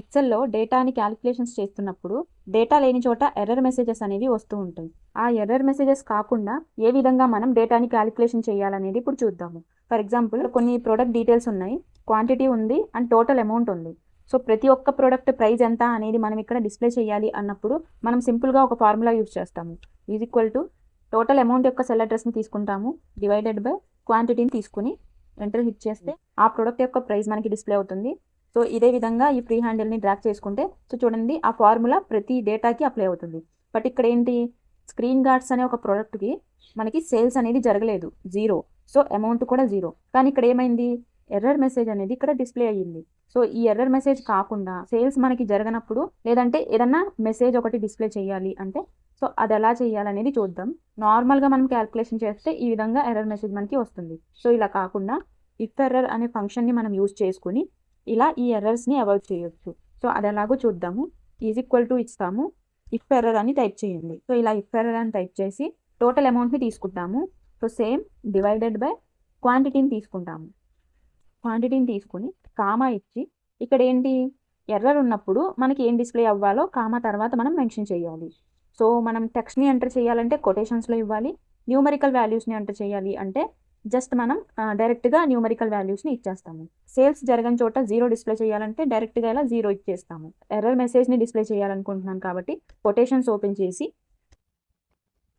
ఎక్సెల్లో డేటాని క్యాలిక్యులేషన్స్ చేస్తున్నప్పుడు డేటా లేని చోట ఎర్రర్ మెసేజెస్ అనేవి వస్తూ ఉంటాయి. ఆ ఎర్రర్ మెసేజెస్ కాకుండా ఏ విధంగా మనం డేటాని క్యాలిక్యులేషన్ చేయాలనేది ఇప్పుడు చూద్దాము. ఫర్ ఎగ్జాంపుల్ కొన్ని ప్రోడక్ట్ డీటెయిల్స్ ఉన్నాయి, క్వాంటిటీ ఉంది అండ్ టోటల్ అమౌంట్ ఉంది. సో ప్రతి ఒక్క ప్రోడక్ట్ ప్రైస్ ఎంత అనేది మనం ఇక్కడ డిస్ప్లే చేయాలి అన్నప్పుడు మనం సింపుల్గా ఒక ఫార్ములా యూజ్ చేస్తాము. Is equal to total amount యొక్క సెల్ అడ్రస్ని తీసుకుంటాము, డివైడెడ్ బై క్వాంటిటీని తీసుకుని ఎంటర్ హిట్ చేస్తే ఆ ప్రోడక్ట్ యొక్క ప్రైస్ మనకి డిస్ప్లే అవుతుంది. సో ఇదే విధంగా ఈ ఫ్రీ హ్యాండిల్ని డ్రాగ్ చేసుకుంటే సో చూడండి ఆ ఫార్ములా ప్రతి డేటాకి అప్లై అవుతుంది. బట్ ఇక్కడ ఏంటి, స్క్రీన్ గార్డ్స్ అనే ఒక ప్రోడక్ట్కి మనకి సేల్స్ అనేది జరగలేదు, జీరో. సో అమౌంట్ కూడా జీరో. కానీ ఇక్కడ ఏమైంది, ఎర్రర్ మెసేజ్ అనేది ఇక్కడ డిస్ప్లే అయ్యింది. సో ఈ ఎర్రర్ మెసేజ్ కాకుండా సేల్స్ మనకి జరగనప్పుడు లేదంటే ఏదన్నా మెసేజ్ ఒకటి డిస్ప్లే చేయాలి అంటే సో అది ఎలా చేయాలనేది చూద్దాం. నార్మల్గా మనం క్యాల్కులేషన్ చేస్తే ఈ విధంగా ఎర్రర్ మెసేజ్ మనకి వస్తుంది. సో ఇలా కాకుండా ఇఫ్ ఎర్రర్ అనే ఫంక్షన్ని మనం యూజ్ చేసుకుని ఇలా ఈ ఎర్రర్స్ని అవాయిడ్ చేయొచ్చు. సో అది ఎలాగో చూద్దాము. ఈజ్ ఈక్వల్ టు ఇస్తాము, ఇఫ్ ఎర్రర్ అని టైప్ చేయండి. సో ఇలా ఇఫ్ ఎర్రర్ అని టైప్ చేసి టోటల్ అమౌంట్ని తీసుకుంటాము. సో సేమ్ డివైడెడ్ బై క్వాంటిటీని తీసుకుంటాము. క్వాంటిటీని తీసుకుని కామా ఇచ్చి ఇక్కడ ఏంటి, ఎర్రర్ ఉన్నప్పుడు మనకి ఏం డిస్ప్లే అవ్వాలో కామా తర్వాత మనం మెన్షన్ చేయాలి. సో మనం టెక్స్ట్ని ఎంటర్ చేయాలంటే కొటేషన్స్లో ఇవ్వాలి, న్యూమరికల్ వాల్యూస్ని ఎంటర్ చేయాలి అంటే జస్ట్ మనం డైరెక్ట్గా న్యూమరికల్ వాల్యూస్ని ఇచ్చేస్తాము. సేల్స్ జరగని చోట జీరో డిస్ప్లే చేయాలంటే డైరెక్ట్గా ఇలా జీరో ఇచ్చేస్తాము. ఎర్రర్ మెసేజ్ని డిస్ప్లే చేయాలనుకుంటున్నాం కాబట్టి కొటేషన్స్ ఓపెన్ చేసి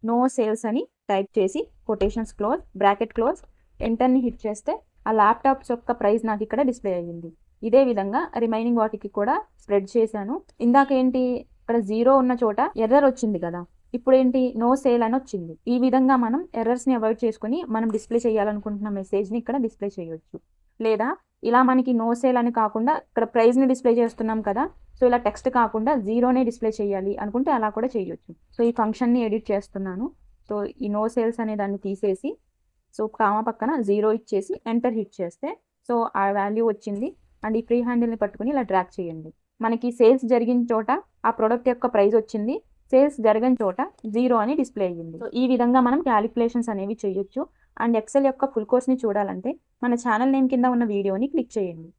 నో సేల్స్ అని టైప్ చేసి కొటేషన్స్ క్లోజ్, బ్రాకెట్ క్లోజ్, ఎంటర్ని హిట్ చేస్తే ఆ ల్యాప్టాప్స్ యొక్క ప్రైస్ నాకు ఇక్కడ డిస్ప్లే అయ్యింది. ఇదే విధంగా రిమైనింగ్ వాటికి కూడా స్ప్రెడ్ చేశాను. ఇందాక ఏంటి, ఇక్కడ జీరో ఉన్న చోట ఎర్రర్ వచ్చింది కదా, ఇప్పుడు ఏంటి నో సేల్ అని వచ్చింది. ఈ విధంగా మనం ఎర్రర్స్ని అవాయిడ్ చేసుకుని మనం డిస్ప్లే చేయాలనుకుంటున్న మెసేజ్ని ఇక్కడ డిస్ప్లే చేయొచ్చు. లేదా ఇలా మనకి నో సేల్ అని కాకుండా ఇక్కడ ప్రైస్ని డిస్ప్లే చేస్తున్నాం కదా, సో ఇలా టెక్స్ట్ కాకుండా జీరోనే డిస్ప్లే చేయాలి అనుకుంటే అలా కూడా చేయొచ్చు. సో ఈ ఫంక్షన్ని ఎడిట్ చేస్తున్నాను. సో ఈ నో సేల్స్ అనే దాన్ని తీసేసి సో కామా పక్కన జీరో ఇచ్చేసి ఎంటర్ హిట్ చేస్తే సో ఆ వాల్యూ వచ్చింది. అండ్ ఈ ఫ్రీ హ్యాండిల్ని పట్టుకుని ఇలా డ్రాగ్ చేయండి. మనకి సేల్స్ జరిగిన చోట ఆ ప్రోడక్ట్ యొక్క ప్రైస్ వచ్చింది, సేల్స్ జరగని చోట జీరో అని డిస్ప్లే అయ్యింది. సో ఈ విధంగా మనం క్యాలిక్యులేషన్స్ అనేవి చేయొచ్చు. అండ్ ఎక్సెల్ యొక్క ఫుల్ కోర్స్ని చూడాలంటే మన ఛానల్ నేమ్ కింద ఉన్న వీడియోని క్లిక్ చేయండి.